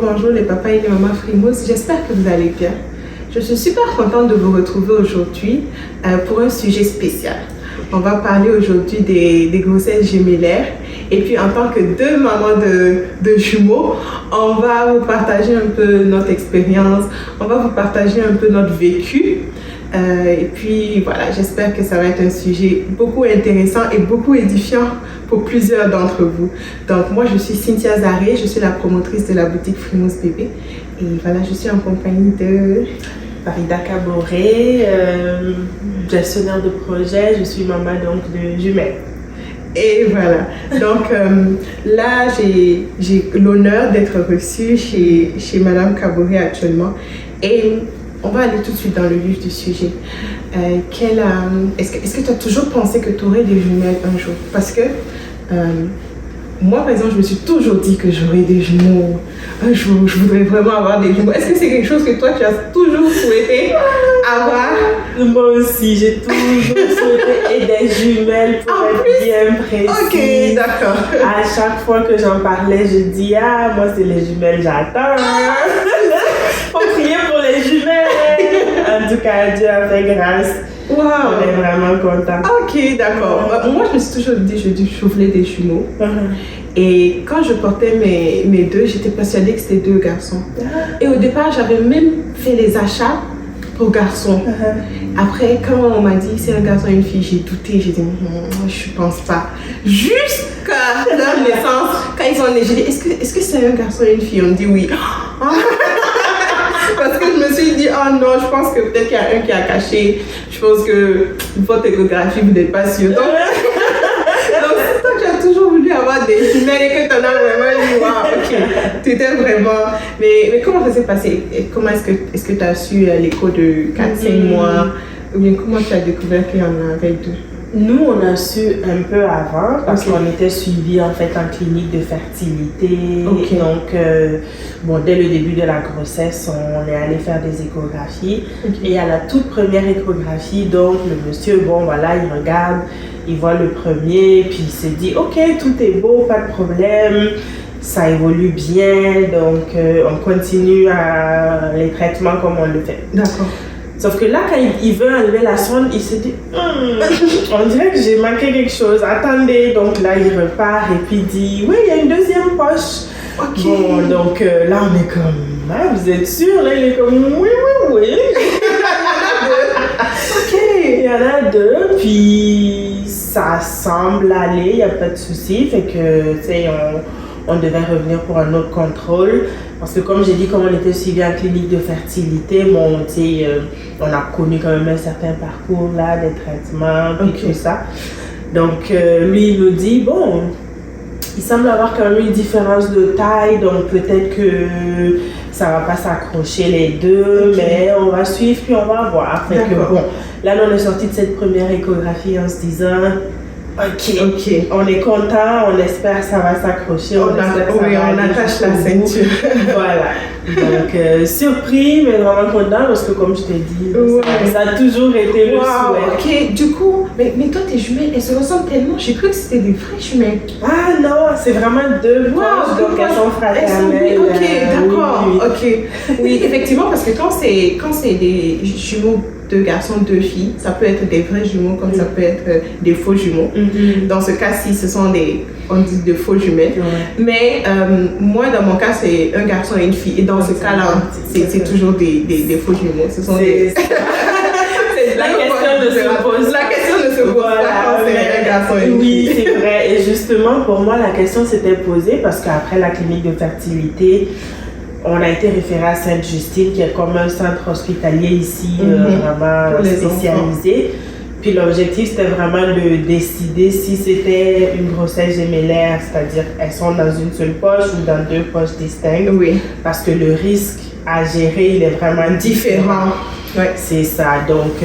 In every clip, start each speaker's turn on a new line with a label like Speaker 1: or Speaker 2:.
Speaker 1: bonjour les papas et les mamans Frimousse, j'espère que vous allez bien. Je suis super contente de vous retrouver aujourd'hui pour un sujet spécial. On va parler aujourd'hui des grossesses gémellaires et puis en tant que deux mamans de jumeaux, on va vous partager un peu notre expérience, on va vous partager un peu notre vécu. Et puis voilà, j'espère que ça va être un sujet beaucoup intéressant et beaucoup édifiant pour plusieurs d'entre vous. Donc moi je suis Cynthia Zaré, je suis la promotrice de la boutique Frimousse Bébé et voilà, je suis en compagnie de
Speaker 2: Farida Kaboré, gestionnaire de projet, je suis maman donc de jumelles.
Speaker 1: Et voilà, donc là j'ai l'honneur d'être reçue chez Madame Kaboré actuellement et on va aller tout de suite dans le vif du sujet. Est-ce que tu as toujours pensé que tu aurais des jumelles un jour? Parce que moi, par exemple, je me suis toujours dit que j'aurais des jumeaux. Un jour, je voudrais vraiment avoir des jumeaux. Est-ce que c'est quelque chose que toi, tu as toujours souhaité avoir?
Speaker 2: Moi aussi, j'ai toujours souhaité et des jumelles pour être bien précis.
Speaker 1: Ok, d'accord.
Speaker 2: À chaque fois que j'en parlais, je dis, ah, moi, c'est les jumelles, j'attends. Faut prier pour les jumelles. En tout cas, Dieu a fait grâce.
Speaker 1: Wow.
Speaker 2: On est vraiment contents.
Speaker 1: Ok, d'accord. Moi, je me suis toujours dit, je voulais des jumeaux. Et quand je portais mes deux, j'étais persuadée que c'était deux garçons. Et au départ, j'avais même fait les achats pour garçons. Après, quand on m'a dit c'est un garçon et une fille, j'ai douté. J'ai dit, je pense pas. Jusqu'à leur naissance, quand ils sont nés, j'ai dit, est-ce que c'est un garçon et une fille? On me dit oui. Parce que je me suis dit, oh non, je pense que peut-être qu'il y a un qui a caché. Je pense que votre échographie, vous n'êtes pas sûr. Donc, c'est toi qui as toujours voulu avoir des jumelles et que tu en as vraiment dit, wow, ok, tu étais vraiment. Mais comment ça s'est passé? Comment est-ce que tu as su l'écho de 4-5 mois? Ou bien comment tu as découvert qu'il y en avait deux?
Speaker 2: Nous, on a su un peu avant parce qu'on était suivis en fait en clinique de fertilité. Donc, dès le début de la grossesse, on est allé faire des échographies. Et à la toute première échographie, donc le monsieur, il regarde, il voit le premier, puis il se dit, ok, tout est beau, pas de problème. Ça évolue bien, donc on continue les traitements comme on le fait.
Speaker 1: D'accord.
Speaker 2: Sauf que là, quand il veut enlever la sonde, il se dit on dirait que j'ai manqué quelque chose. Attendez, donc là, il repart et puis il dit oui, il y a une deuxième poche.
Speaker 1: Ok.
Speaker 2: Bon, donc là, on est comme vous êtes sûr? Là, il est comme oui.
Speaker 1: Ok.
Speaker 2: Il y en a deux, puis ça semble aller, il n'y a pas de souci. Fait que, tu sais, on devait revenir pour un autre contrôle. Parce que comme j'ai dit, comme on était suivi en clinique de fertilité, on a connu quand même un certain parcours là, des traitements, puis tout ça. Donc lui, il nous dit, il semble avoir quand même une différence de taille, donc peut-être que ça va pas s'accrocher les deux, mais on va suivre, puis on va voir. Fait que là, on est sorti de cette première échographie en se disant, ok, on est content, on espère que ça va s'accrocher, on
Speaker 1: attache la ceinture.
Speaker 2: Voilà. Donc, surpris, mais vraiment content parce que, comme je t'ai dit, ça a toujours été le souhait.
Speaker 1: Ok, du coup, mais toi, tes jumelles, elles se ressemblent tellement. J'ai cru que c'était des vraies jumelles.
Speaker 2: Ah non, c'est vraiment deux poches, donc elles sont fraternelles.
Speaker 1: Ok, d'accord. Ok. Oui, effectivement, parce que quand c'est des jumeaux, deux garçons, deux filles, ça peut être des vrais jumeaux comme ça peut être des faux jumeaux. Dans ce cas-ci, ce sont on dit de faux jumelles. Mais moi, dans mon cas, c'est un garçon et une fille. Et dans ce cas-là, c'est toujours des faux jumeaux. Ce sont des...
Speaker 2: La question ne se pose
Speaker 1: pas quand c'est un garçon et une fille.
Speaker 2: Oui, c'est vrai. Et justement, pour moi, la question s'était posée parce qu'après la clinique de fertilité, on a été référé à Sainte-Justine, qui est comme un centre hospitalier ici, vraiment spécialisé. Puis l'objectif, c'était vraiment de décider si c'était une grossesse gémellaire, c'est-à-dire elles sont dans une seule poche ou dans deux poches distinctes.
Speaker 1: Oui.
Speaker 2: Parce que le risque à gérer, il est vraiment différent.
Speaker 1: Ouais.
Speaker 2: C'est ça. Donc,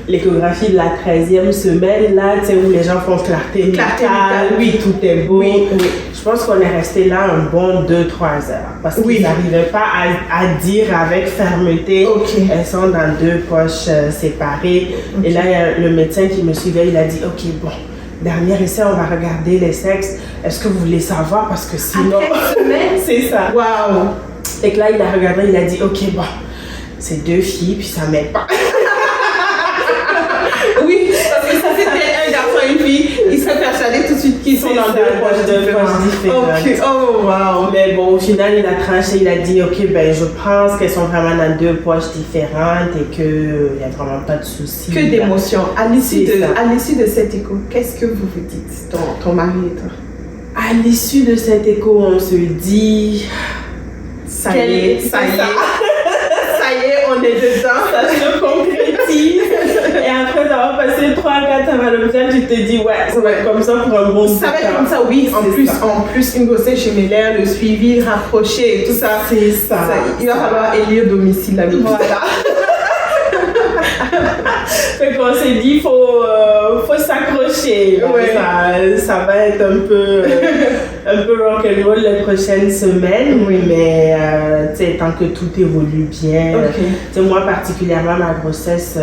Speaker 2: l'échographie de la 13e semaine, là, tu sais, où les gens font clarté vitale, oui, tout est beau.
Speaker 1: Oui.
Speaker 2: Je pense qu'on est resté là un bon 2-3 heures. Parce qu'ils n'arrivaient pas à dire avec fermeté. Elles sont dans deux poches séparées. Et là, il y a le médecin qui me suivait, il a dit, ok, bon, dernier essai, on va regarder les sexes. Est-ce que vous voulez savoir? Parce que sinon...
Speaker 1: Après une semaine?
Speaker 2: C'est ça.
Speaker 1: Waouh!
Speaker 2: Et que là, il a regardé, il a dit, ok, bon, c'est 2 filles, puis ça m'aide pas.
Speaker 1: Oui, parce que ça c'était un garçon et une fille, ils seraient persuadés tout de suite qu'ils sont dans 2 poches différentes. Ok, oh wow.
Speaker 2: Mais bon, au final, il a tranché, il a dit, ok, ben je pense qu'elles sont vraiment dans 2 poches différentes et qu'il n'y a vraiment pas de souci.
Speaker 1: Que d'émotions. À l'issue de cet écho, qu'est-ce que vous vous dites, ton mari et toi?
Speaker 2: À l'issue de cet écho, on se dit,
Speaker 1: ça y est, on est dedans.
Speaker 2: Ça se concrétise. Et après avoir passé 3-4 ans à l'hôpital, tu te dis, ouais, ça va être comme ça pour un bon
Speaker 1: Ça va être comme ça, oui. En plus, une grossesse gémellaire, le suivi rapproché et tout ça.
Speaker 2: C'est ça.
Speaker 1: Il va falloir élire domicile à l'hôpital. Voilà.
Speaker 2: Donc on s'est dit, faut s'accrocher. Ouais. Ça va être un peu rock'n'roll les prochaines semaines, oui. Mais tant que tout évolue bien. Okay. Moi particulièrement, ma grossesse,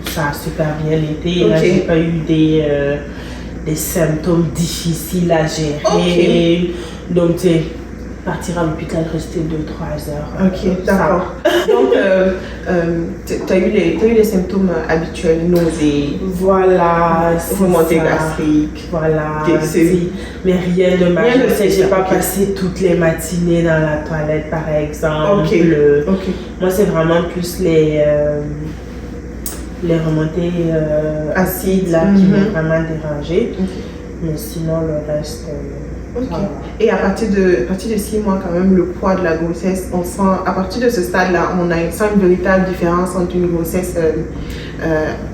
Speaker 2: ça a super bien été. Okay. Là, j'ai pas eu des symptômes difficiles à gérer. Okay. Donc partir à l'hôpital, rester 2-3 heures.
Speaker 1: Ok, d'accord. Donc, tu as eu les symptômes habituels, nausées.
Speaker 2: Voilà.
Speaker 1: Remontée gastrique.
Speaker 2: Voilà. Mais rien de mal. Je n'ai pas passé toutes les matinées dans la toilette, par exemple.
Speaker 1: Ok.
Speaker 2: Moi, c'est vraiment plus les remontées acides là, qui m'ont vraiment dérangée. Mais sinon, le reste...
Speaker 1: Okay. Et à partir de 6 mois, quand même, le poids de la grossesse, on sent, à partir de ce stade-là, on sent une véritable différence entre une grossesse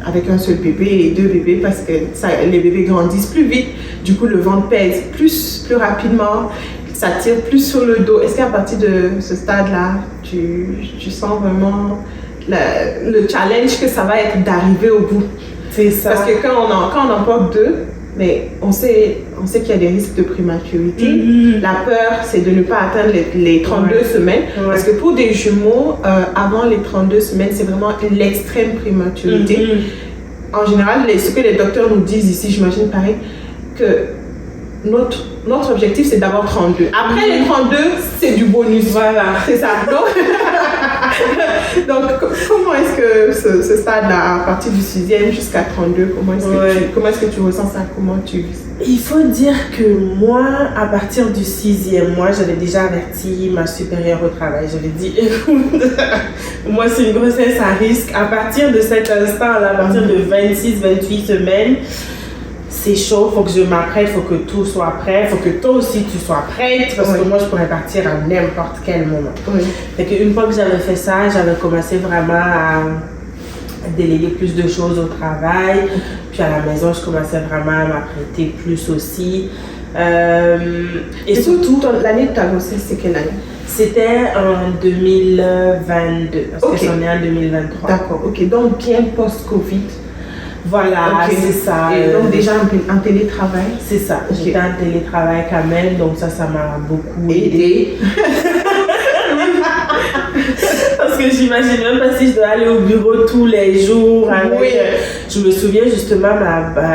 Speaker 1: avec un seul bébé et 2 bébés parce que les bébés grandissent plus vite, du coup le ventre pèse plus rapidement, ça tire plus sur le dos. Est-ce qu'à partir de ce stade-là, tu sens vraiment le challenge que ça va être d'arriver au bout?
Speaker 2: C'est ça.
Speaker 1: Parce que quand on en porte 2, mais on sait qu'il y a des risques de prématurité. La peur, c'est de ne pas atteindre les 32 semaines. Parce que pour des jumeaux, avant les 32 semaines, c'est vraiment l'extrême prématurité. En général, ce que les docteurs nous disent ici, j'imagine pareil, que notre objectif, c'est d'avoir 32. Après les 32, c'est du bonus. Voilà. C'est ça. Donc, comment est-ce que ce stade-là, à partir du 6e jusqu'à 32, comment est-ce que tu ressens ça? Comment tu vis?
Speaker 2: Il faut dire que moi, à partir du 6e mois, j'avais déjà averti ma supérieure au travail. J'avais dit, écoute, moi, c'est une grossesse à risque. À partir de cet instant-là, à partir de 26-28 semaines, c'est chaud, il faut que je m'apprête, il faut que tout soit prêt, il faut que toi aussi tu sois prête, parce que moi je pourrais partir à n'importe quel moment. Fait qu'une fois que j'avais fait ça, j'avais commencé vraiment à déléguer plus de choses au travail, puis à la maison je commençais vraiment à m'apprêter plus aussi.
Speaker 1: Et surtout, l'année de ta grossesse, c'est quelle année?
Speaker 2: C'était en 2022, parce que j'en ai en 2023.
Speaker 1: D'accord, ok, donc bien post-Covid.
Speaker 2: Voilà, c'est ça.
Speaker 1: Et donc déjà en télétravail?
Speaker 2: C'est ça, j'étais en télétravail quand même, donc ça m'a beaucoup aidé. Parce que j'imagine même pas si je dois aller au bureau tous les jours. Je me souviens justement,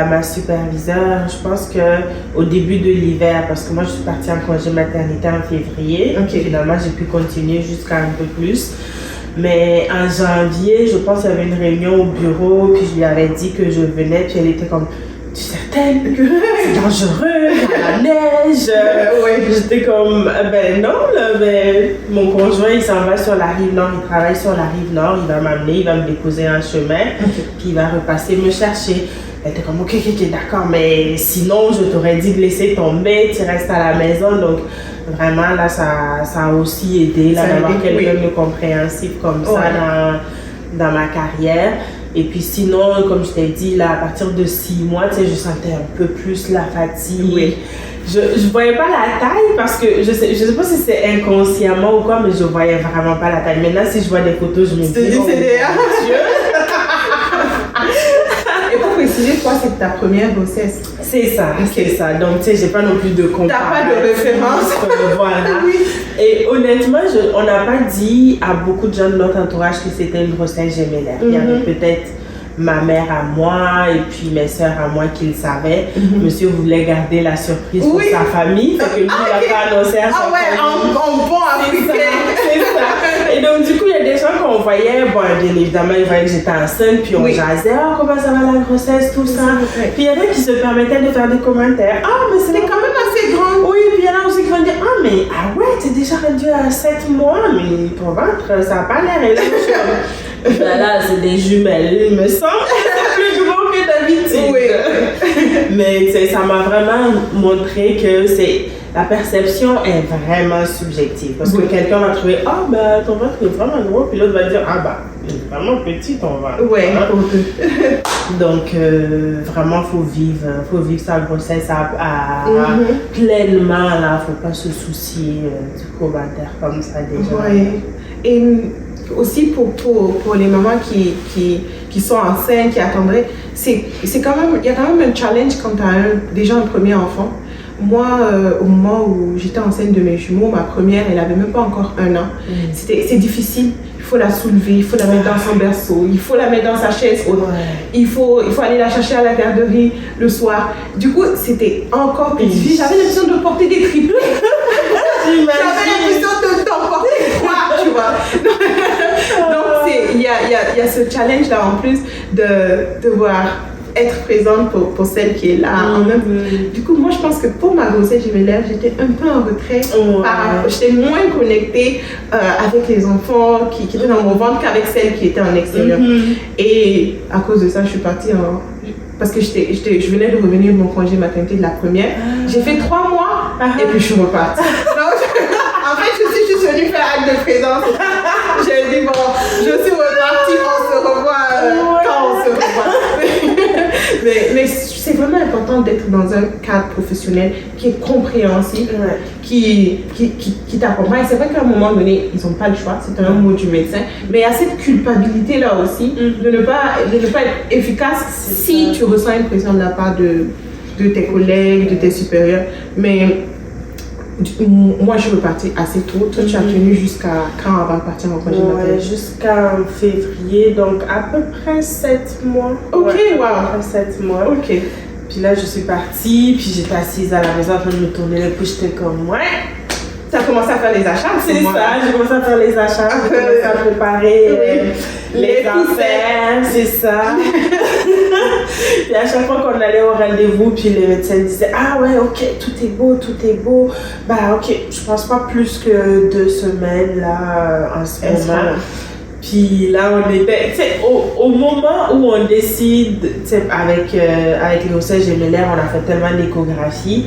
Speaker 2: ma superviseure, je pense qu'au début de l'hiver, parce que moi je suis partie en congé maternité en février, finalement j'ai pu continuer jusqu'à un peu plus. Mais en janvier, je pense qu'il y avait une réunion au bureau, puis je lui avais dit que je venais, puis elle était comme, tu es certaine que c'est dangereux, dans la neige? J'étais comme, ben non, là, ben, mon conjoint il s'en va sur la rive nord, il travaille sur la rive nord, il va m'amener, il va me déposer en chemin, puis il va repasser me chercher. Elle était comme, ok, d'accord, mais sinon je t'aurais dit de laisser tomber, tu restes à la maison. Donc vraiment là, ça a aussi aidé d'avoir quelqu'un de compréhensif comme ça dans ma carrière. Et puis sinon, comme je t'ai dit, là, à partir de 6 mois, tu sais, je sentais un peu plus la fatigue. Je voyais pas la taille parce que je sais pas si c'est inconsciemment ou quoi, mais je voyais vraiment pas la taille. Maintenant, si je vois des photos, je me dis, oh mon Dieu.
Speaker 1: Et pour préciser, toi, c'est ta première grossesse?
Speaker 2: C'est ça, c'est ça. Donc, tu sais, j'ai pas non plus de comparaison.
Speaker 1: T'as pas de référence.
Speaker 2: Voilà. Et honnêtement, on n'a pas dit à beaucoup de gens de notre entourage que c'était une grossesse gémellaire. Il y avait peut-être ma mère à moi et puis mes soeurs à moi qui le savaient. Monsieur voulait garder la surprise pour sa famille. Fait que lui, il a pas annoncé à sa famille.
Speaker 1: En bon africain.
Speaker 2: C'est ça. on voyait, bon, bien évidemment, ils voyaient que j'étais enceinte, puis on jasait, oh, comment ça va la grossesse, tout ça. Puis il y en a qui se permettaient de faire des commentaires. Ah, mais c'était quand même assez grand. Oui, puis il y en a aussi qui vont dire, ah, mais ah ouais, t'es déjà rendu à 7 mois, mais ton ventre, ça n'a pas l'air. Et là, ben là, c'est des jumelles, il me semble. C'est plus gros que d'habitude. Oui. Mais ça m'a vraiment montré que la perception est vraiment subjective. Parce que quelqu'un va trouver, ah, ben ton ventre est vraiment gros, puis l'autre va dire, ah, ben, il est vraiment petit ton ventre.
Speaker 1: Oui.
Speaker 2: Donc, vraiment, faut vivre sa grossesse pleinement, là. Faut pas se soucier du commentaire comme ça déjà.
Speaker 1: Oui. Et aussi pour les mamans qui sont enceintes, qui attendraient, il y a quand même un challenge quand tu as déjà un premier enfant. Moi, au moment où j'étais enceinte de mes jumeaux, ma première, elle avait même pas encore 1 an. C'est difficile. Il faut la soulever, il faut la mettre dans son berceau, il faut la mettre dans sa chaise haute. Il faut aller la chercher à la garderie le soir. Du coup, c'était encore plus difficile. J'avais l'impression de porter des triplés. J'avais l'impression de t'emporter 3, tu vois. Donc, il y a ce challenge-là en plus de devoir être présente pour celle qui est là. Du coup, moi, je pense que pour ma grossesse jumellaire, j'étais un peu en retrait. J'étais moins connectée avec les enfants qui étaient dans mon ventre qu'avec celles qui étaient en extérieur. Et à cause de ça, je suis partie parce que je venais de revenir de mon congé maternité de la première. J'ai fait 3 mois et puis je suis repartie. En fait, je suis juste venue faire acte de présence. J'ai dit, bon, je suis repartie, on se revoit quand on se revoit. Mais c'est vraiment important d'être dans un cadre professionnel qui est compréhensif, qui t'accompagne. C'est vrai qu'à un moment donné, ils n'ont pas le choix, c'est un mot du médecin, mais il y a cette culpabilité-là aussi de ne pas être efficace si tu ressens une pression de la part de tes collègues, de tes supérieurs. Mais moi, je suis repartie assez tôt. Toi, tu as tenu jusqu'à quand avant de partir en congé maternité?
Speaker 2: Jusqu'à février, donc à peu près 7 mois.
Speaker 1: Ok, wow.
Speaker 2: À peu près 7 mois.
Speaker 1: Ok.
Speaker 2: Puis là, je suis partie, puis j'étais assise à la maison en train de me tourner le pouce, j'étais comme,
Speaker 1: Tu as commencé à faire les achats?
Speaker 2: C'est ça, j'ai commencé à faire les achats, j'ai commencé à préparer les affaires, c'est ça. Puis à chaque fois qu'on allait au rendez-vous, puis les médecins disaient, ah ouais, ok, tout est beau. Bah ok, je pense pas plus que 2 semaines là en ce moment. Puis là, on était, au moment où on décide, avec les grossesses gémellaires, on a fait tellement d'échographies,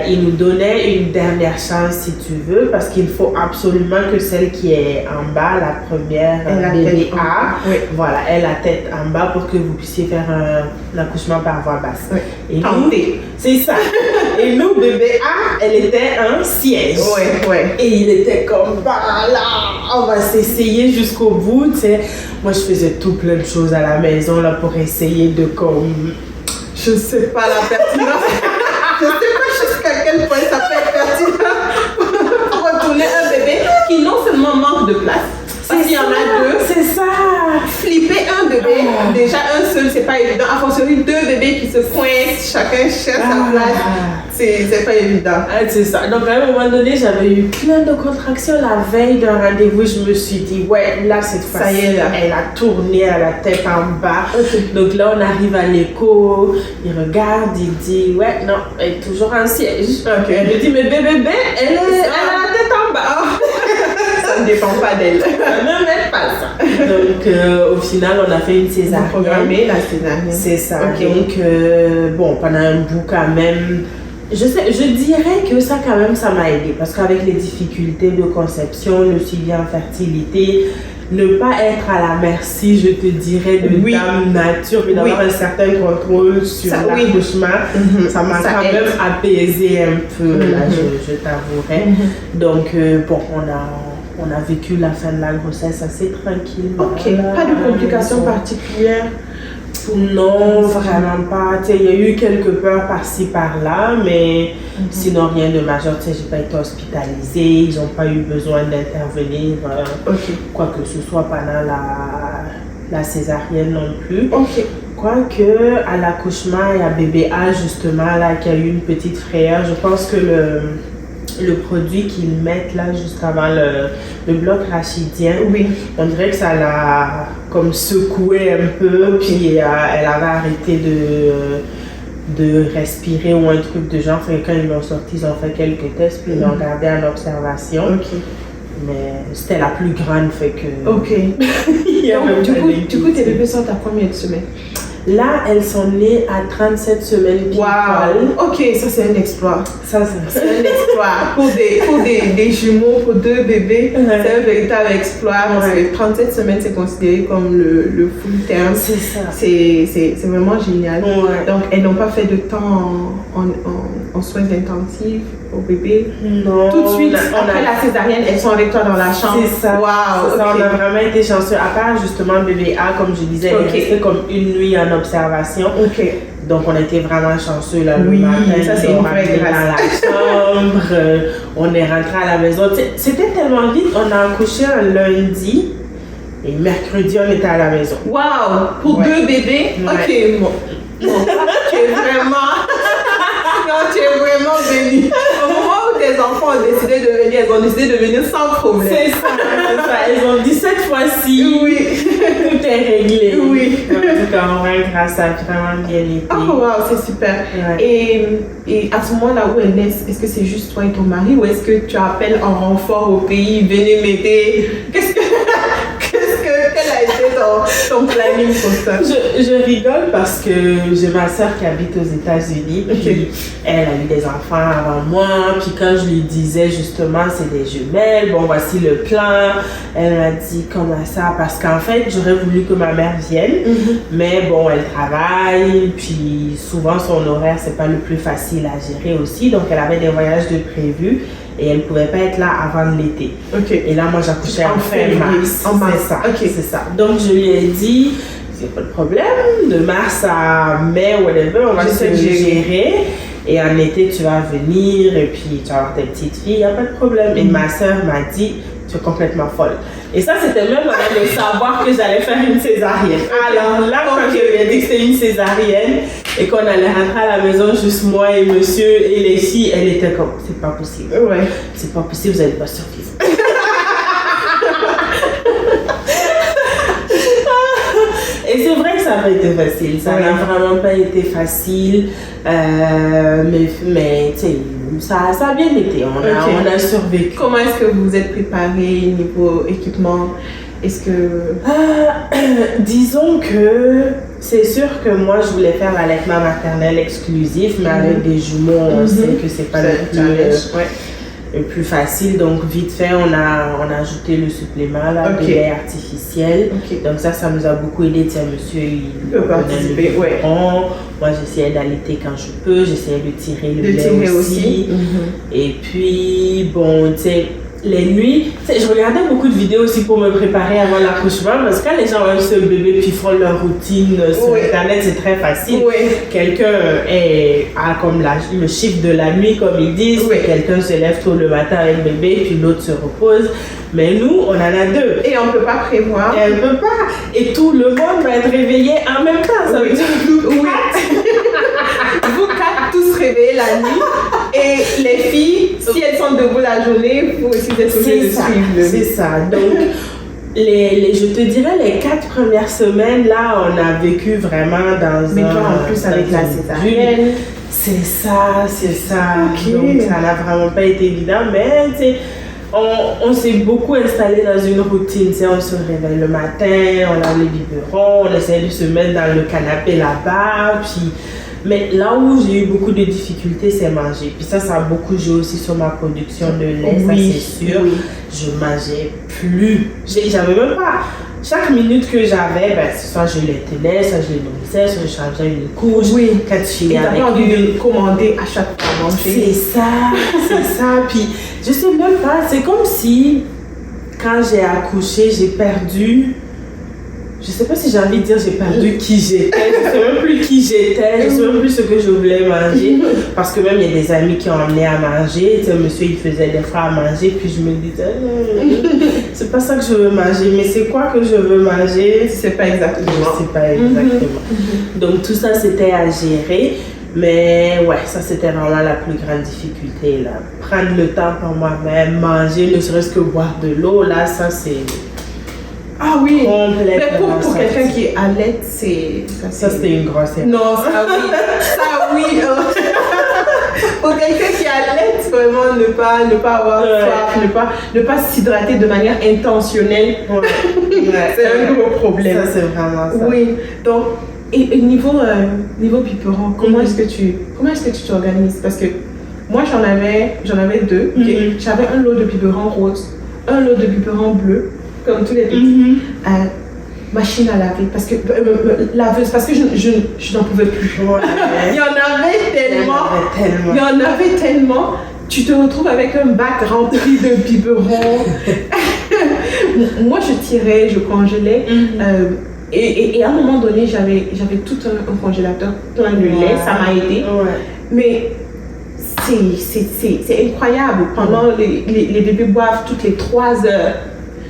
Speaker 2: ils nous donnaient une dernière chance, si tu veux, parce qu'il faut absolument que celle qui est en bas, la première bébé A, voilà, ait la tête en bas pour que vous puissiez faire un accouchement par voie basse. Et nous, c'est ça. Et nous, bébé A, elle était un siège. Et il était comme, bah là, on va s'essayer jusqu'au bout, tu sais. Moi, je faisais tout plein de choses à la maison là pour essayer de comme...
Speaker 1: Je sais pas la pertinence. Je sais pas jusqu'à quel point ça peut être pertinent pour retourner un bébé qui non seulement manque de place, parce qu'il y en a 2.
Speaker 2: C'est ça.
Speaker 1: Flipper un bébé, déjà un seul, c'est pas évident. A fortiori 2 bébés qui se coincent, chacun cherche sa place. C'est pas évident.
Speaker 2: C'est ça. Donc à un moment donné, j'avais eu plein de contractions la veille d'un rendez-vous. Je me suis dit, là, cette fois-ci, elle a tourné à la tête en bas. Donc là, on arrive à l'écho. Il regarde, il dit, non, elle est toujours en siège. Elle me dit, mais bébé, elle a la tête en bas.
Speaker 1: Ça ne dépend pas d'elle.
Speaker 2: Ça ne met pas ça. Donc au final, on a fait une césarienne.
Speaker 1: Programmé la césarienne.
Speaker 2: C'est ça. Donc pendant un bout quand même. Je dirais que ça quand même, ça m'a aidé parce qu'avec les difficultés de conception, le suivi en fertilité, ne pas être à la merci, je te dirais, de Dame Nature, mais d'avoir un certain contrôle sur l'accouchement, ça m'a quand même apaisé un peu, là, je t'avouerai. Donc, on a vécu la fin de la grossesse assez tranquillement.
Speaker 1: Pas de complications particulières?
Speaker 2: Non, vraiment pas. Il y a eu quelques peurs par-ci, par-là, mais sinon rien de majeur. J'ai pas été hospitalisée, ils n'ont pas eu besoin d'intervenir, quoi que ce soit pendant la césarienne non plus. Quoique, à l'accouchement, il y a bébé A justement, là, qui a eu une petite frayeur. Je pense que le produit qu'ils mettent là juste avant le bloc rachidien.
Speaker 1: Oui.
Speaker 2: On dirait que ça l'a comme secoué un peu, puis elle avait arrêté de respirer ou un truc de genre. Fait que quand ils l'ont sorti, ils ont fait quelques tests, puis ils l'ont gardé en observation.
Speaker 1: Ok.
Speaker 2: Mais c'était la plus grande, fait que...
Speaker 1: Ok. Donc, du coup, tes bébés sont à combien de semaines?
Speaker 2: Là, elles sont nées à 37 semaines.
Speaker 1: Wow! Ok, ça c'est un exploit.
Speaker 2: Ça,
Speaker 1: c'est un exploit. Pour des jumeaux, pour 2 bébés, c'est un véritable exploit. Parce que 37 semaines, c'est considéré comme le full terme.
Speaker 2: C'est ça.
Speaker 1: C'est vraiment génial.
Speaker 2: Ouais.
Speaker 1: Donc, elles n'ont pas fait de temps en soins intensifs au bébé.
Speaker 2: Non.
Speaker 1: Tout de suite, après la césarienne, elles sont avec toi dans la chambre.
Speaker 2: C'est ça.
Speaker 1: Wow!
Speaker 2: C'est ça,
Speaker 1: okay.
Speaker 2: on a vraiment été chanceux. À part justement bébé A, comme je disais, elle est restée comme une nuit en observation.
Speaker 1: Ok.
Speaker 2: Donc on était vraiment chanceux là, le
Speaker 1: oui,
Speaker 2: matin.
Speaker 1: Ça c'est une vraie grâce.
Speaker 2: Dans la chambre, on est rentré à la maison. C'était tellement vite. On a accouché un lundi et mercredi on était à la maison.
Speaker 1: Wow! Pour 2 bébés? Ok, bon. Tu es vraiment... Non, tu es vraiment bénie. Au moment où tes enfants ont décidé de venir, elles ont décidé de venir sans problème.
Speaker 2: C'est ça. Elles ont dit cette fois-ci,
Speaker 1: oui.
Speaker 2: tout est réglé.
Speaker 1: Oui.
Speaker 2: En tout cas, on va grâce à vraiment bien été.
Speaker 1: Oh wow, c'est super.
Speaker 2: Ouais.
Speaker 1: Et à ce moment-là où elles naissent, est-ce que c'est juste toi et ton mari ou est-ce que tu appelles en renfort au pays, venez m'aider? Quel a été ton planning pour ça?
Speaker 2: Je rigole parce que j'ai ma soeur qui habite aux États-Unis. Puis elle a eu des enfants avant moi. Puis quand je lui disais justement c'est des jumelles, bon voici le plan, elle m'a dit comment ça? Parce qu'en fait j'aurais voulu que ma mère vienne, mais bon elle travaille, puis souvent son horaire c'est pas le plus facile à gérer aussi. Donc elle avait des voyages de prévus. Et elle ne pouvait pas être là avant l'été.
Speaker 1: Okay.
Speaker 2: Et là, moi, j'accouchais en fin mars.
Speaker 1: En mars.
Speaker 2: C'est ça.
Speaker 1: Okay.
Speaker 2: C'est ça. Donc, je lui ai dit, c'est pas de problème, de mars à mai, whatever, on va se gérer. Et en été, tu vas venir et puis tu vas avoir tes petites filles, il n'y a pas de problème. Et ma soeur m'a dit, tu es complètement folle. Et ça, c'était même avant de savoir que j'allais faire une césarienne. Alors là, quand je lui ai dit que c'était une césarienne et qu'on allait rentrer à la maison, juste moi et monsieur et les filles, elle était comme, c'est pas possible.
Speaker 1: Ouais.
Speaker 2: C'est pas possible, vous n'allez pas survivre. Et c'est vrai que ça n'a pas été facile. Ça n'a vraiment pas été facile. Mais tu sais, ça a bien été. On a survécu.
Speaker 1: Comment est-ce que vous êtes préparé niveau équipement? Est-ce que...
Speaker 2: disons que c'est sûr que moi je voulais faire l'allaitement maternel exclusif, mais avec des jumeaux, on sait que c'est pas le plus facile. Donc vite fait, on a ajouté le supplément là, de lait artificiel. Donc ça nous a beaucoup aidé. Tiens, monsieur, il
Speaker 1: peut participer.
Speaker 2: Moi, j'essayais d'allaiter quand je peux. J'essayais de tirer le lait aussi. Et puis, bon, tu sais, les nuits, je regardais beaucoup de vidéos aussi pour me préparer avant l'accouchement, parce que quand les gens ont un seul bébé puis font leur routine sur internet, c'est très facile. Quelqu'un a comme le chiffre de la nuit, comme ils disent, quelqu'un se lève tôt le matin avec le bébé puis l'autre se repose. Mais nous, on en a 2.
Speaker 1: Et on ne peut pas prévoir.
Speaker 2: Et on ne peut pas. Et tout le monde va être réveillé en même temps. Ça veut dire
Speaker 1: vous 4 tous réveillés la nuit. Et les filles, si elles sont debout la journée, vous aussi êtes obligés de suivre.
Speaker 2: C'est ça. Donc, je te dirais, les 4 premières semaines, là, on a vécu vraiment dans
Speaker 1: Mais toi, en plus, avec la césarienne.
Speaker 2: C'est ça. Donc, ça n'a vraiment pas été évident. Mais, tu sais, on s'est beaucoup installé dans une routine. On se réveille le matin, on lave les biberons, on essaie de se mettre dans le canapé là-bas. Mais là où j'ai eu beaucoup de difficultés, c'est manger. Puis ça a beaucoup joué aussi sur ma production de lait, ça c'est sûr. Je mangeais plus. J'avais même pas... Chaque minute que j'avais, soit je les tenais, soit je les nourrissais, soit je changeais une couche. Quand tu finis avec
Speaker 1: envie de commander à chaque fois manger.
Speaker 2: C'est ça. Puis je sais même pas, c'est comme si quand j'ai accouché, j'ai perdu... Je sais pas si j'ai envie de dire j'ai perdu qui j'étais. Je sais même plus qui j'étais. Je sais même plus ce que je voulais manger. Parce que même il y a des amis qui ont amené à manger. Tu sais, monsieur il faisait des fois à manger. Puis je me disais, c'est pas ça que je veux manger. Mais c'est quoi que je veux manger?
Speaker 1: C'est pas exactement.
Speaker 2: Je sais pas exactement. Donc tout ça c'était à gérer. Mais ouais, ça c'était vraiment la plus grande difficulté là. Prendre le temps pour moi-même, manger, ne serait-ce que boire de l'eau, là, ça c'est...
Speaker 1: Ah oui, mais
Speaker 2: complètement
Speaker 1: pour quelqu'un qui allait, c'est...
Speaker 2: Ça c'était une grosse erreur.
Speaker 1: Non, ça oui, ça oui. Pour quelqu'un qui allait, vraiment ne pas avoir soif, ne pas s'hydrater de manière intentionnelle, c'est un gros problème.
Speaker 2: Ça c'est vraiment ça.
Speaker 1: Oui, donc, et niveau biberon, comment est-ce que tu t'organises? Parce que moi j'en avais deux, okay? J'avais un lot de biberon rose, un lot de biberon bleu, comme tous les petits. Machine à laver, parce que laveuse, parce que je n'en pouvais plus. Ouais. Il y en avait tellement. Tu te retrouves avec un bac rempli de biberons. Moi, je tirais, je congelais. Et à un moment donné, j'avais tout un congélateur plein de lait. Ça m'a aidé. Ouais. Mais c'est incroyable. Pendant les bébés boivent toutes les 3 heures.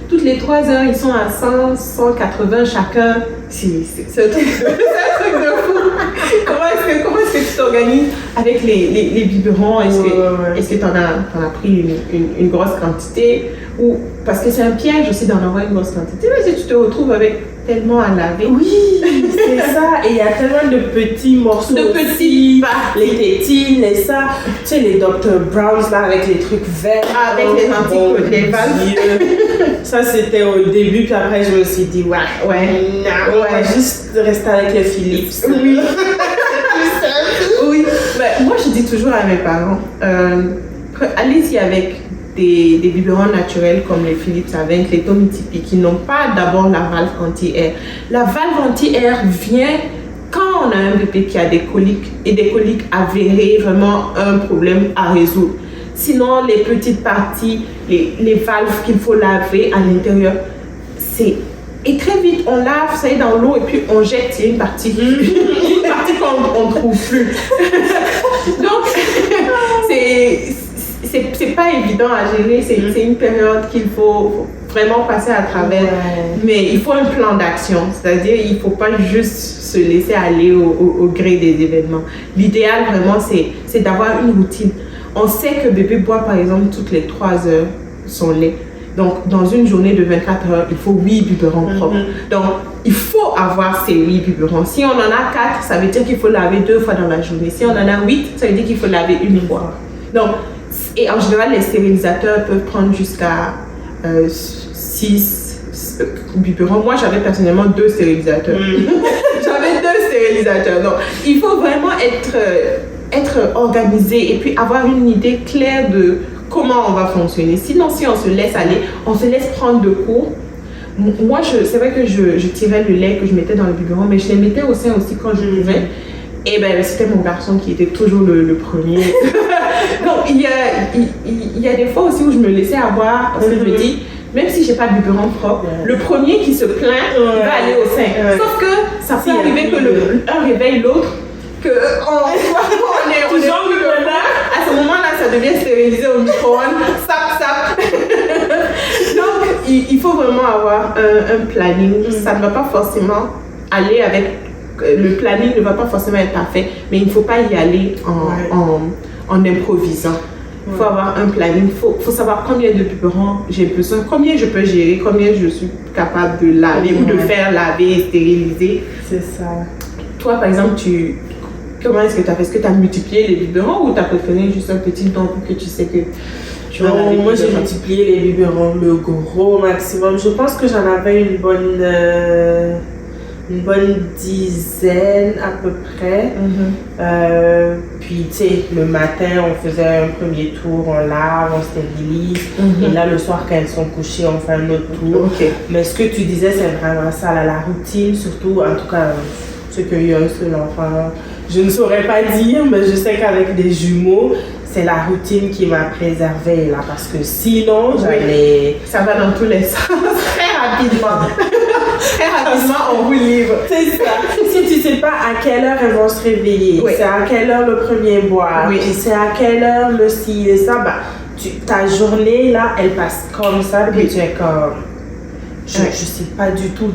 Speaker 1: Toutes les 3 heures, ils sont à 100, 180 chacun. C'est un truc de fou. Comment est-ce que tu t'organises avec les biberons? Est-ce que tu en as pris une grosse quantité? Ou, parce que c'est un piège aussi d'en avoir une grosse quantité. Mais si tu te retrouves avec tellement à laver.
Speaker 2: Oui, c'est ça. Et il y a tellement de petits morceaux. Les tétines, les ça. Tu sais, les Dr. Browns là avec les trucs verts.
Speaker 1: Avec les anticoagulants.
Speaker 2: Ça c'était au début, puis après je me suis dit, on va juste rester avec les Philips.
Speaker 1: Oui. Oui. Mais moi je dis toujours à mes parents, allez-y avec des biberons naturels comme les Philips avec les Tommy Tipeee qui n'ont pas d'abord la valve anti-air. La valve anti-air vient quand on a un bébé qui a des coliques et des coliques avérées, vraiment un problème à résoudre. Sinon, les petites parties, les valves qu'il faut laver à l'intérieur, et très vite, on lave, ça est dans l'eau et puis on jette, il y a une partie qu'on ne trouve plus. Donc, c'est pas évident à gérer, c'est une période qu'il faut vraiment passer à travers. Mais il faut un plan d'action, c'est-à-dire il ne faut pas juste se laisser aller au gré des événements. L'idéal vraiment, c'est d'avoir une routine. On sait que bébé boit par exemple toutes les 3 heures son lait. Donc, dans une journée de 24 heures, il faut 8 biberons propres. Donc, il faut avoir ces 8 biberons. Si on en a 4, ça veut dire qu'il faut laver 2 fois dans la journée. Si on en a 8, ça veut dire qu'il faut laver une fois. Donc, et en général, les stérilisateurs peuvent prendre jusqu'à 6 biberons. Moi, j'avais personnellement 2 stérilisateurs. J'avais 2 stérilisateurs. Donc, il faut vraiment être organisé et puis avoir une idée claire de comment on va fonctionner. Sinon, si on se laisse aller, on se laisse prendre de cours. Moi, c'est vrai que je tirais le lait que je mettais dans le biberon, mais je les mettais au sein aussi quand je pouvais. Et ben, c'était mon garçon qui était toujours le premier. Donc, il y a des fois aussi où je me laissais avoir, parce que je me dis, même si j'ai pas de biberon propre, le premier qui se plaint va aller au sein. Sauf que ça peut arriver que un réveille l'autre, qu'on est toujours à ce moment-là, ça devient stérilisé au micro-ondes, sap. Donc, il faut vraiment avoir un planning. Ça ne va pas forcément aller avec... Le planning ne va pas forcément être parfait, mais il ne faut pas y aller en improvisant. Il faut avoir un planning, il faut savoir combien de biberons j'ai besoin, combien je peux gérer, combien je suis capable de laver ou de faire laver et stériliser.
Speaker 2: C'est ça.
Speaker 1: Toi, par exemple, comment est-ce que tu as fait? Est-ce que tu as multiplié les biberons ou tu as préféré juste un petit temps pour que tu sais que tu vas laver?
Speaker 2: Moi, j'ai multiplié les biberons le gros maximum. Je pense que j'en avais une bonne dizaine à peu près. Puis, tu sais, le matin, on faisait un premier tour, on lave, on stérilise. Et là, le soir, quand elles sont couchées, on fait un autre tour. Mais ce que tu disais, c'est vraiment ça, là, la routine, surtout, en tout cas, ceux qui ont eu un seul enfant. Je ne saurais pas dire, mais je sais qu'avec des jumeaux, c'est la routine qui m'a préservée, là, parce que sinon, j'allais...
Speaker 1: Ça va dans tous les sens, très rapidement. Très rapidement, on roule libre.
Speaker 2: C'est ça. Si tu sais pas à quelle heure elles vont se réveiller, c'est à quelle heure le premier boire, puis c'est à quelle heure le ci et ça, ta journée, là, elle passe comme ça, puis tu es comme... Je sais pas du tout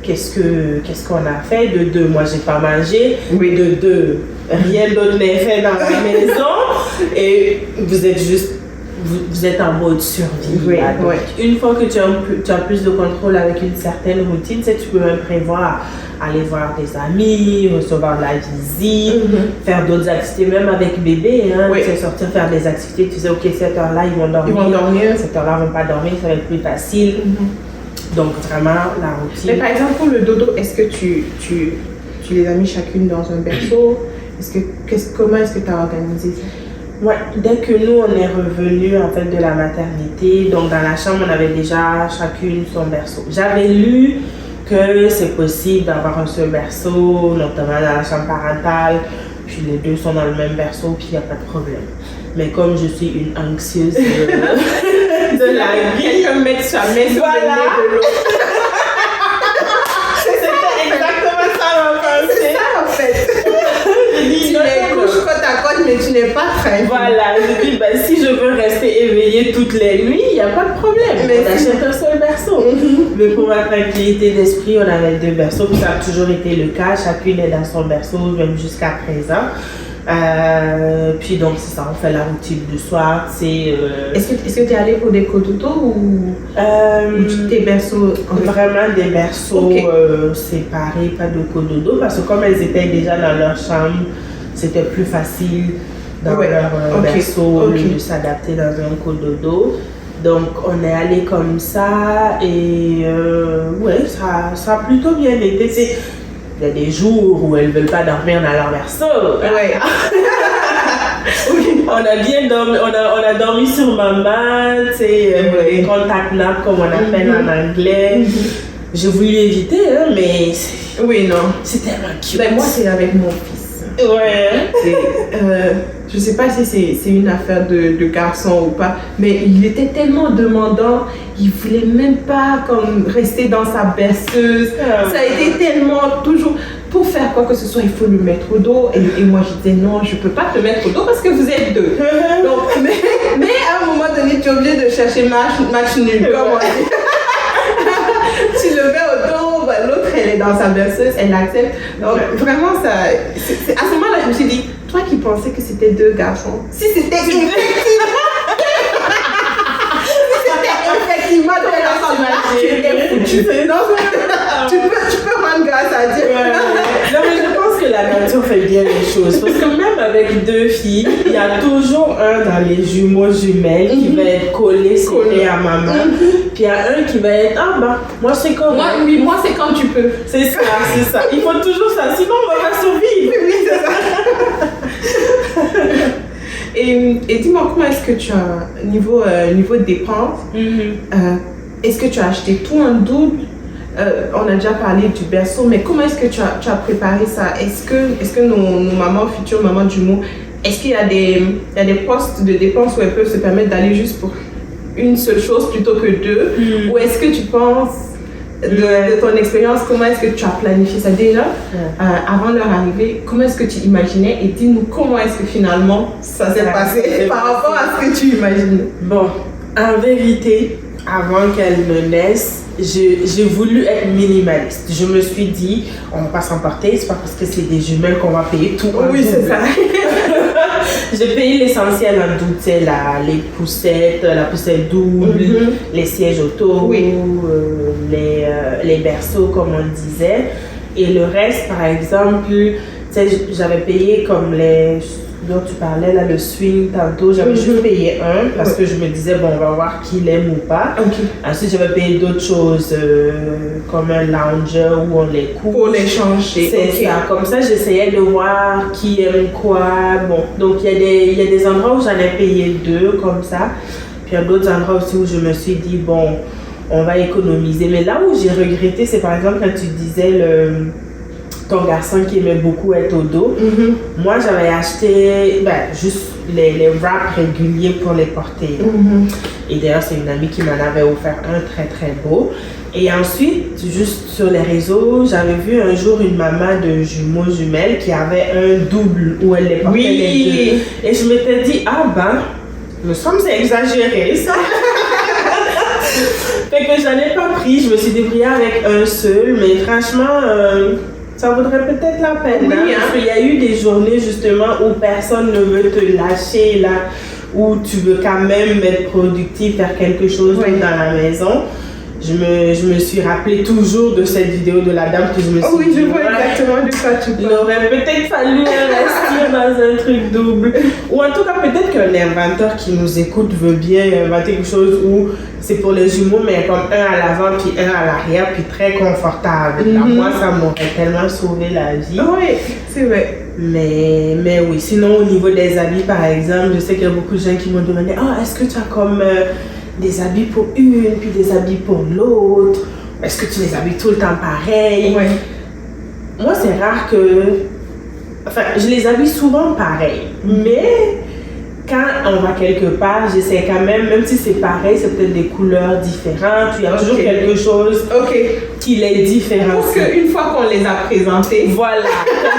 Speaker 2: qu'est-ce qu'on a fait. De deux, moi j'ai pas mangé.
Speaker 1: Oui.
Speaker 2: De deux, rien d'autre n'est fait dans la maison. Et vous êtes juste, vous êtes en mode survie.
Speaker 1: Oui,
Speaker 2: là. Donc,
Speaker 1: oui.
Speaker 2: une fois que tu as plus de contrôle avec une certaine routine, tu peux même prévoir aller voir des amis, recevoir de la visite, faire d'autres activités, même avec bébé. Hein,
Speaker 1: Oui.
Speaker 2: Tu sais, sortir faire des activités, tu sais, ok, cette heure-là, ils vont dormir.
Speaker 1: Ils vont dormir.
Speaker 2: Cette heure-là, ils vont pas dormir, ça va être plus facile. Donc, vraiment, la routine.
Speaker 1: Mais par exemple, pour le dodo, est-ce que tu les as mis chacune dans un berceau? Comment est-ce que tu as organisé ça?
Speaker 2: Ouais, dès que nous, on est revenus en fait de la maternité, donc dans la chambre, on avait déjà chacune son berceau. J'avais lu que c'est possible d'avoir un seul berceau, notamment dans la chambre parentale, puis les deux sont dans le même berceau, puis il n'y a pas de problème. Mais comme je suis une anxieuse de la vie,
Speaker 1: Quelqu'un met sa main sur le nez de l'autre.
Speaker 2: c'était exactement ça ma pensée.
Speaker 1: C'est ça en fait.
Speaker 2: Je dis,
Speaker 1: Tu
Speaker 2: non,
Speaker 1: les couches côte à côte, mais tu n'es pas très.
Speaker 2: voilà, je dis, ben, si je veux rester éveillée toutes les nuits, il n'y a pas de problème.
Speaker 1: Mais
Speaker 2: on achète un seul berceau. Mais pour ma tranquillité d'esprit, on avait deux berceaux, puis ça a toujours été le cas. Chacune est dans son berceau, même jusqu'à présent. Puis donc, c'est ça, on fait la routine du soir.
Speaker 1: Est-ce que tu es allé pour des cododo ou tes berceaux?
Speaker 2: Vraiment des berceaux
Speaker 1: Okay.
Speaker 2: séparés, pas de cododo, parce que comme elles étaient déjà dans leur chambre, c'était plus facile dans leur berceau de s'adapter dans un cododo. Donc on est allé comme ça et ouais, ça a plutôt bien été. Il y a des jours où elles ne veulent pas dormir dans leur berceau.
Speaker 1: Ouais.
Speaker 2: On a bien dormi, on a dormi sur ma mat, les contact naps comme on appelle en anglais. J'ai voulu éviter, hein, mais
Speaker 1: oui, non.
Speaker 2: c'est tellement cute.
Speaker 1: Ben, moi, c'est avec mon fils.
Speaker 2: Ouais.
Speaker 1: Je sais pas si c'est une affaire de garçon ou pas, mais il était tellement demandant, il voulait même pas comme rester dans sa berceuse. Ça a été tellement toujours pour faire quoi que ce soit, il faut le mettre au dos. Et moi je disais non, je peux pas te mettre au dos parce que vous êtes deux. Donc, mais à un moment donné, tu es obligé de chercher match nul, comme on dit. Tu le mets au dos, bah, l'autre elle est dans sa berceuse, elle l'accepte. Donc vraiment, à ce moment-là, je me suis dit, toi qui pensais que c'était deux garçons, si c'était effectivement de la tu étais foutu. Tu peux rendre grâce à Dieu.
Speaker 2: Non, mais je pense que la nature fait bien les choses. Parce que même avec deux filles, il y a toujours un dans les jumeaux jumelles qui va être collé à maman. Puis il y a un qui va être, ah bah, moi c'est comme.
Speaker 1: Moi c'est quand tu peux.
Speaker 2: C'est ça, c'est ça. Il faut toujours ça, sinon on va pas survivre.
Speaker 1: Oui, c'est ça. Et dis-moi, comment est-ce que tu as, niveau dépenses, est-ce que tu as acheté tout en double? On a déjà parlé du berceau, mais comment est-ce que tu as préparé ça? Est-ce que nos mamans, futures mamans jumeaux, est-ce qu'il y a des postes de dépenses où elles peuvent se permettre d'aller juste pour une seule chose plutôt que deux? Ou est-ce que tu penses, de ton expérience, comment est-ce que tu as planifié ça déjà avant leur arrivée? Comment est-ce que tu imaginais? Et dis-nous comment est-ce que finalement ça s'est passé par rapport à ce que tu imaginais?
Speaker 2: Bon, en vérité, avant qu'elles ne naissent, j'ai voulu être minimaliste. Je me suis dit, on ne va pas s'emporter, c'est pas parce que c'est des jumelles qu'on va payer tout en double.
Speaker 1: Oui, c'est ça.
Speaker 2: J'ai payé l'essentiel en double, tu sais, la poussette double, les sièges auto, les berceaux, comme on disait. Et le reste, par exemple, tu sais, j'avais payé comme les dont tu parlais, là, le swing tantôt, j'avais juste payé un parce que je me disais, bon, on va voir qui l'aime ou pas. Ensuite, j'avais payé d'autres choses comme un lounger où on les coupe.
Speaker 1: Pour les changer.
Speaker 2: C'est ça. Comme ça, j'essayais de voir qui aime quoi. Bon, donc il y a des endroits où j'en ai payé deux comme ça. Puis il y a d'autres endroits aussi où je me suis dit, bon, on va économiser. Mais là où j'ai regretté, c'est par exemple quand tu disais ton garçon qui aimait beaucoup être au dos. Moi, j'avais acheté juste les wraps réguliers pour les porter. Et d'ailleurs, c'est une amie qui m'en avait offert un très très beau. Et ensuite, juste sur les réseaux, j'avais vu un jour une maman de jumeaux jumelles qui avait un double où elle les portait les deux. Et je m'étais dit, ah ben, nous sommes exagérés, ça. Fait que j'en ai pas pris, je me suis débrouillée avec un seul, mais franchement, ça vaudrait peut-être la peine.
Speaker 1: Oui,
Speaker 2: Parce qu'il y a eu des journées justement où personne ne veut te lâcher, là, où tu veux quand même être productif, faire quelque chose dans la maison. Je me suis rappelé toujours de cette vidéo de la dame que je me suis
Speaker 1: oui, je vois exactement de quoi tu
Speaker 2: il
Speaker 1: parles.
Speaker 2: aurait peut-être fallu investir dans un truc double. Ou en tout cas, peut-être qu'un inventeur qui nous écoute veut bien inventer quelque chose où c'est pour les jumeaux, mais comme un à l'avant puis un à l'arrière, puis très confortable. Là, moi, ça m'aurait tellement sauvé la vie.
Speaker 1: Oui, c'est vrai.
Speaker 2: Mais oui, sinon au niveau des habits, par exemple, je sais qu'il y a beaucoup de gens qui m'ont demandé est-ce que tu as comme des habits pour une, puis des habits pour l'autre? Est-ce que tu les habilles tout le temps pareil?
Speaker 1: Ouais.
Speaker 2: Moi, c'est rare que... Enfin, je les habille souvent pareil. Mais quand on va quelque part, j'essaie quand même si c'est pareil, c'est peut-être des couleurs différentes. Il y a toujours quelque chose qui les différencie.
Speaker 1: Pour qu'une fois qu'on les a présentés,
Speaker 2: voilà,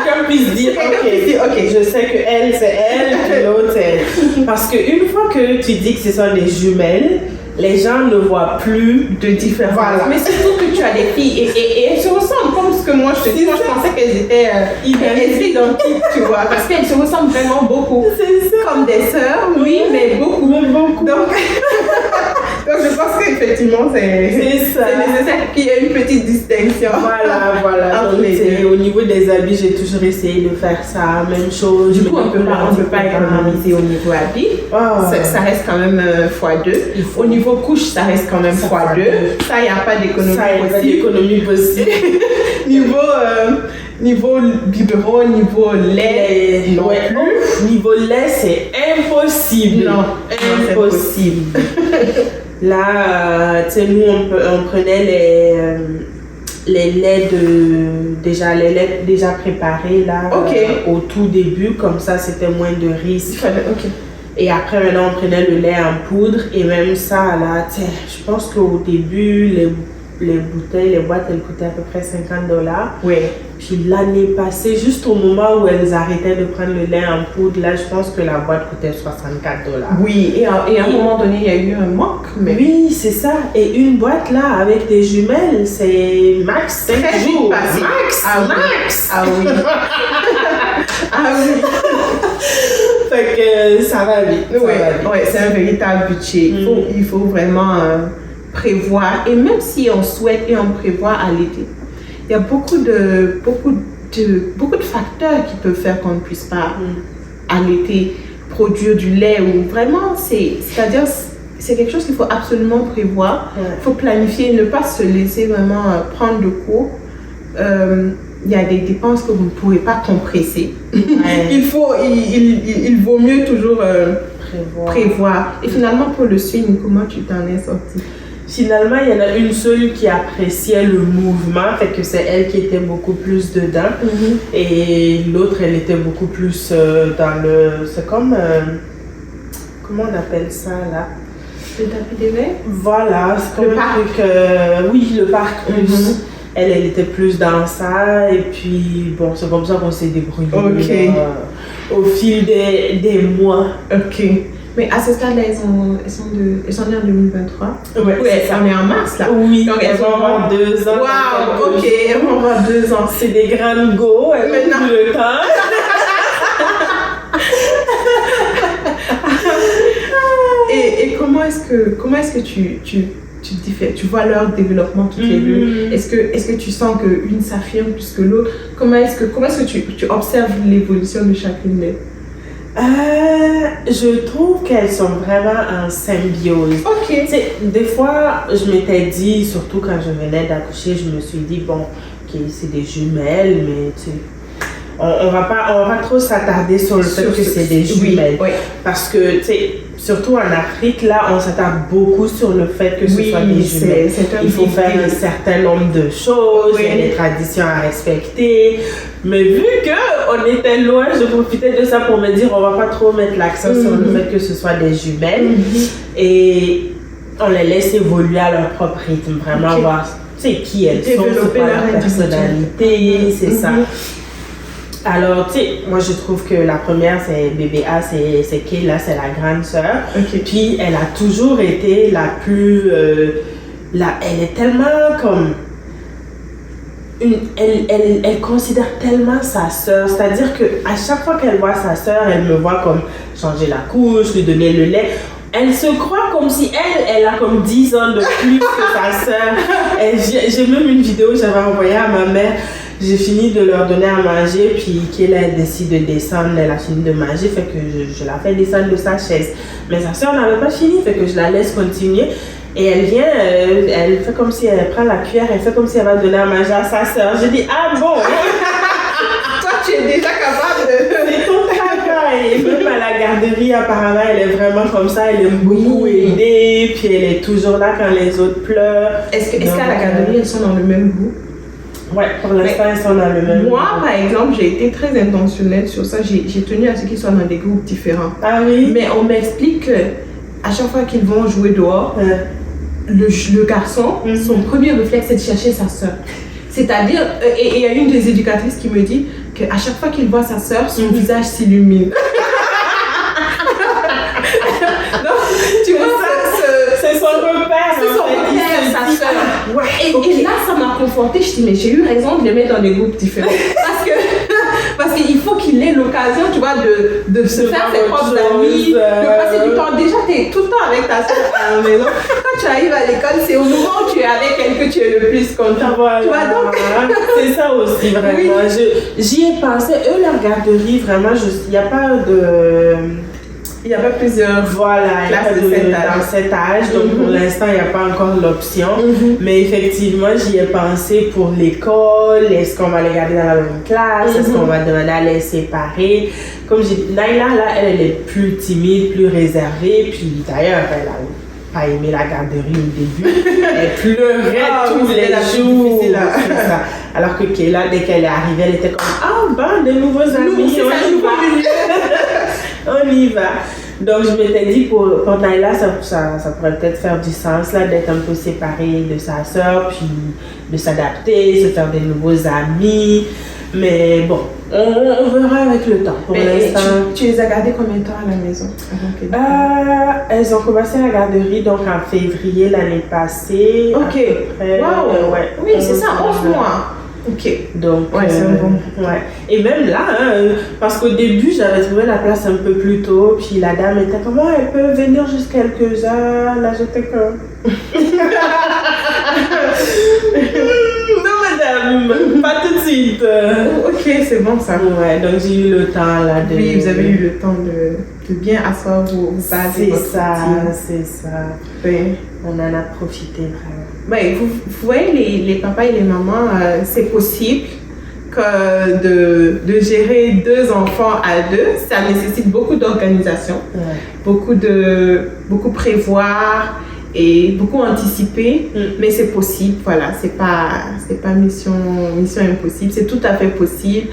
Speaker 2: quelqu'un puisse dire ok, je sais que elle c'est elle, que l'autre c'est elle. Parce qu'une fois que tu dis que ce sont des jumelles, les gens ne voient plus
Speaker 1: de différence.
Speaker 2: Voilà.
Speaker 1: Mais surtout que tu as des filles et elles se ressemblent comme ce que moi je te dis. Moi je pensais qu'elles étaient identiques, tu vois, parce qu'elles se ressemblent vraiment beaucoup.
Speaker 2: C'est ça.
Speaker 1: Comme des sœurs, oui, mais beaucoup. Donc je pense qu'effectivement c'est nécessaire qu'il y ait une petite distinction.
Speaker 2: Voilà. Donc, au niveau des habits, j'ai toujours essayé de faire ça, même chose.
Speaker 1: Du coup, on peut pas économiser au niveau habits. Ça reste quand même x2. Au niveau couche, ça reste quand même x2. Ça, il n'y a pas d'économie possible. Niveau biberon, niveau lait, non plus.
Speaker 2: Niveau lait, c'est impossible.
Speaker 1: Non, impossible.
Speaker 2: Là, tu sais, nous, on prenait les laits déjà préparés là, au tout début, comme ça, c'était moins de risques. Et après, maintenant, on prenait le lait en poudre. Et même ça, là, je pense qu'au début, les bouteilles, les boîtes, elles coûtaient à peu près $50.
Speaker 1: Oui.
Speaker 2: Puis l'année passée, juste au moment où elles arrêtaient de prendre le lait en poudre, là, je pense que la boîte coûtait $64.
Speaker 1: Oui, et à un moment donné, il y a eu un manque. Mais...
Speaker 2: Oui, c'est ça. Et une boîte, là, avec des jumelles, c'est max 5 jours. Max.
Speaker 1: Ah oui. Ah oui.
Speaker 2: Fait que ça va vite.
Speaker 1: Oui, c'est un véritable budget. Il faut vraiment prévoir. Et même si on souhaite et on prévoit allaiter, il y a beaucoup de facteurs qui peuvent faire qu'on ne puisse pas allaiter, produire du lait ou vraiment, c'est-à-dire c'est quelque chose qu'il faut absolument prévoir. Il faut planifier, ne pas se laisser vraiment prendre de court. Il y a des dépenses que vous ne pourrez pas compresser. Il vaut mieux toujours prévoir. Et finalement, pour le swing, comment tu t'en es sortie?
Speaker 2: Finalement, il y en a une seule qui appréciait le mouvement, fait que c'est elle qui était beaucoup plus dedans. Et l'autre, elle était beaucoup plus dans le... C'est comme... comment on appelle ça, là?
Speaker 1: Le tapis d'éveil?
Speaker 2: Voilà, c'est comme
Speaker 1: le parc.
Speaker 2: Oui, le parc. Elle était plus dans ça. Et puis, bon, c'est comme ça qu'on s'est débrouillé au fil des mois.
Speaker 1: Mais à ce stade-là, elles sont nées en 2023.
Speaker 2: Oui,
Speaker 1: on est en mars là.
Speaker 2: Oui,
Speaker 1: donc elles vont avoir
Speaker 2: 2 ans.
Speaker 1: Waouh, elles vont avoir 2 ans.
Speaker 2: C'est des grandes go, elles ont tout le temps.
Speaker 1: Et comment est-ce que tu vois leur développement toutes les deux? Est-ce que tu sens qu'une s'affirme plus que l'autre? Comment est-ce que tu observes l'évolution de chacune d'elles?
Speaker 2: Je trouve qu'elles sont vraiment en symbiose. Des fois, je m'étais dit, surtout quand je venais d'accoucher, je me suis dit, bon, c'est des jumelles, mais tu sais, on va pas trop s'attarder sur le fait que c'est des jumelles. Parce que, tu sais, surtout en Afrique, là, on s'attarde beaucoup sur le fait que ce soit des jumelles. Il faut faire un certain nombre de choses, il y a des traditions à respecter. Mais vu qu'on était loin, je profitais de ça pour me dire, on va pas trop mettre l'accent sur le fait que ce soit des jumelles. Et on les laisse évoluer à leur propre rythme, vraiment voir, tu sais, qui elles sont, c'est quoi leur personnalité, c'est ça. Alors, tu sais, moi je trouve que la première, c'est bébé A, c'est Kayla, c'est la grande sœur. Puis elle a toujours été la plus là, elle est tellement comme... Elle considère tellement sa sœur, c'est-à-dire qu'à chaque fois qu'elle voit sa sœur, elle me voit comme changer la couche, lui donner le lait. Elle se croit comme si elle a comme 10 ans de plus que sa sœur. J'ai même une vidéo que j'avais envoyée à ma mère. J'ai fini de leur donner à manger, puis qu'elle décide de descendre, elle a fini de manger, fait que je la fais descendre de sa chaise. Mais sa soeur n'avait pas fini, fait que je la laisse continuer. Et elle vient, elle fait comme si elle prend la cuillère, elle fait comme si elle va donner à manger à sa soeur. Je dis, ah bon?
Speaker 1: Toi, tu es déjà capable de...
Speaker 2: C'est ton travail. Et même à la garderie, apparemment, elle est vraiment comme ça. Elle aime beaucoup aider, puis elle est toujours là quand les autres pleurent.
Speaker 1: Est-ce qu'à la garderie, elles sont dans le même goût?
Speaker 2: Ouais, pour l'instant, elles sont dans le même
Speaker 1: Moi,
Speaker 2: groupe.
Speaker 1: par exemple, j'ai été très intentionnelle sur ça. J'ai tenu à ce qu'ils soient dans des groupes différents.
Speaker 2: Ah oui?
Speaker 1: Mais on m'explique que à chaque fois qu'ils vont jouer dehors, le garçon, son premier réflexe, c'est de chercher sa soeur. C'est-à-dire, et il y a une des éducatrices qui me dit qu'à chaque fois qu'il voit sa soeur, son visage s'illumine. Donc, tu vois,
Speaker 2: c'est son repère.
Speaker 1: c'est son repère, sa soeur.
Speaker 2: Ouais,
Speaker 1: Et là, ça m'a confortée. Je dis, mais j'ai eu raison de les mettre dans des groupes différents. Parce qu'il faut qu'il ait l'occasion, tu vois, de se faire ses propres amis, de passer du temps. Déjà, tu es tout le temps avec ta soeur à la maison. Quand tu arrives à l'école, c'est au moment où tu es avec elle que tu es le plus content.
Speaker 2: Voilà.
Speaker 1: Tu vois, donc...
Speaker 2: C'est ça aussi, vraiment.
Speaker 1: Oui.
Speaker 2: J'y ai pensé. Eux, leur garderie, vraiment, il n'y a pas de...
Speaker 1: Il n'y a pas plusieurs
Speaker 2: voilà,
Speaker 1: classes de
Speaker 2: cet âge, donc pour l'instant, il n'y a pas encore l'option. Mais effectivement, j'y ai pensé pour l'école. Est-ce qu'on va les garder dans la même classe? Est-ce qu'on va demander à les séparer? Comme j'ai dit, Naila, là, elle est plus timide, plus réservée. Puis d'ailleurs, elle n'a pas aimé la garderie au début. Elle pleurait tous les jours. C'est ça. Alors que Kayla, dès qu'elle est arrivée, elle était comme, ah ben, de nouveaux amis, on y va. Donc je m'étais dit pour Naila, ça pourrait peut-être faire du sens là, d'être un peu séparée de sa soeur, puis de s'adapter, se faire des nouveaux amis. Mais bon, on verra avec le temps. Pour l'instant.
Speaker 1: Tu les as gardées combien de temps à la maison?
Speaker 2: Elles ont commencé la garderie donc en février l'année passée.
Speaker 1: Ok.
Speaker 2: À peu près,
Speaker 1: Ouais. Oui, c'est ça, 11 mois. Ok.
Speaker 2: Donc,
Speaker 1: ouais, c'est bon.
Speaker 2: Ouais. Et même là, parce qu'au début, j'avais trouvé la place un peu plus tôt, puis la dame était comme, oh, elle peut venir juste quelques heures. Là, j'étais comme... non, madame, pas tout de suite.
Speaker 1: Ok, c'est bon ça.
Speaker 2: Ouais, donc j'ai eu le temps là de...
Speaker 1: Oui, vous avez eu le temps de bien asseoir vos bases.
Speaker 2: C'est ça, c'est ça.
Speaker 1: Oui.
Speaker 2: On en a profité vraiment.
Speaker 1: Ben, vous voyez, les papas et les mamans, c'est possible que de gérer 2 enfants à 2, ça nécessite beaucoup d'organisation, beaucoup prévoir et beaucoup anticiper, mais c'est possible, voilà, c'est pas mission impossible, c'est tout à fait possible.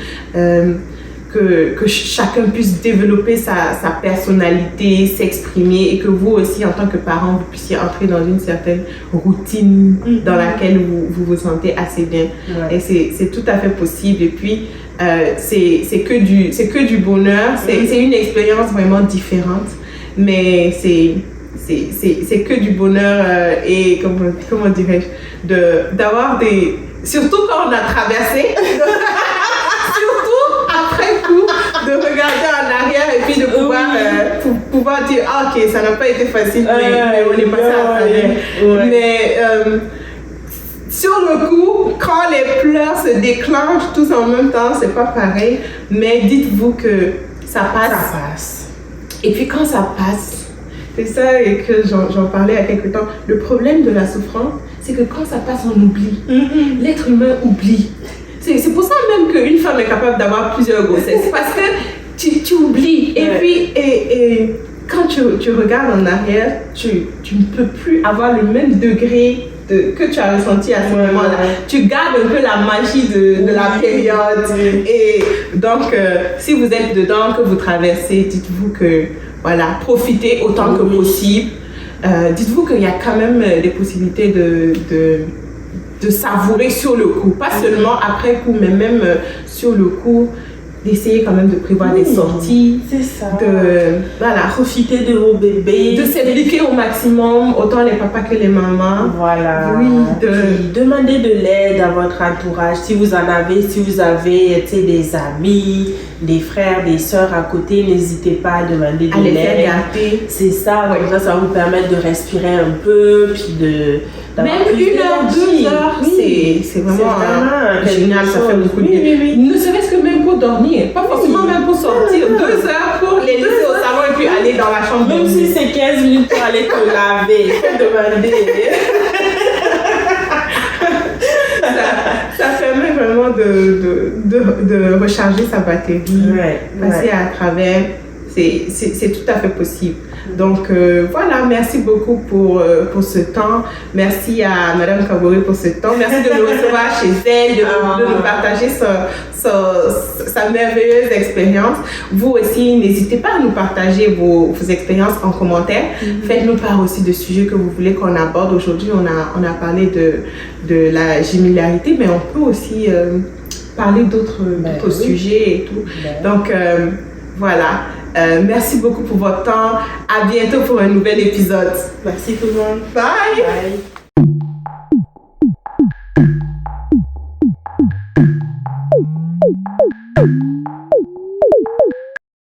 Speaker 1: Que chacun puisse développer sa personnalité, s'exprimer et que vous aussi, en tant que parent, vous puissiez entrer dans une certaine routine dans laquelle vous vous sentez assez bien. Ouais. Et c'est tout à fait possible. Et puis, c'est que du bonheur. C'est une expérience vraiment différente, mais c'est que du bonheur et comment dirais-je, d'avoir des... Surtout quand on a traversé... de regarder en arrière et puis de pouvoir dire ah, ok, ça n'a pas été facile, mais on est passé à travers. Mais sur le coup, quand les pleurs se déclenchent tous en même temps, c'est pas pareil, mais dites-vous que ça passe. Et puis quand ça passe, c'est ça et que j'en parlais il y a quelque temps, le problème de la souffrance, c'est que quand ça passe, on oublie. L'être humain oublie. C'est pour ça même qu'une femme est capable d'avoir plusieurs grossesses. Parce que tu oublies. Et puis, et quand tu regardes en arrière, tu ne peux plus avoir le même degré que tu as ressenti à ce moment-là. Tu gardes un peu la magie de la période. Et donc, si vous êtes dedans, que vous traversez, dites-vous que, voilà, profitez autant que possible. Dites-vous qu'il y a quand même des possibilités de savourer sur le coup, pas seulement après coup, mais même sur le coup, d'essayer quand même de prévoir des sorties.
Speaker 2: C'est ça.
Speaker 1: Voilà.
Speaker 2: Profiter de vos bébés.
Speaker 1: De s'impliquer au maximum, autant les papas que les mamans.
Speaker 2: Voilà.
Speaker 1: Oui.
Speaker 2: Puis, demandez de l'aide à votre entourage. Si vous en avez, si vous avez des amis, des frères, des sœurs à côté, n'hésitez pas à demander de l'aide. C'est ça, comme ça va vous permettre de respirer un peu, puis
Speaker 1: même 1 heure, 2 heures, c'est vraiment génial, ça fait beaucoup de bien. Ne serait-ce que même pour dormir, pas forcément même pour sortir, 2 heures pour les laisser au salon et puis aller dans la chambre.
Speaker 2: Même si c'est 15 minutes pour aller te laver, il faut demander.
Speaker 1: Ça permet vraiment de recharger sa batterie, passer à travers, c'est tout à fait possible. Donc voilà, merci beaucoup pour ce temps. Merci à Madame Kaboré pour ce temps. Merci de nous recevoir chez elle, de nous partager sa merveilleuse expérience. Vous aussi, n'hésitez pas à nous partager vos expériences en commentaire. Faites-nous part aussi de sujets que vous voulez qu'on aborde. Aujourd'hui, on a parlé de la gémillarité, mais on peut aussi parler d'autres sujets et tout. Donc voilà. Merci beaucoup pour votre temps. À bientôt pour un nouvel épisode.
Speaker 2: Merci tout le monde.
Speaker 1: Bye.
Speaker 2: Bye.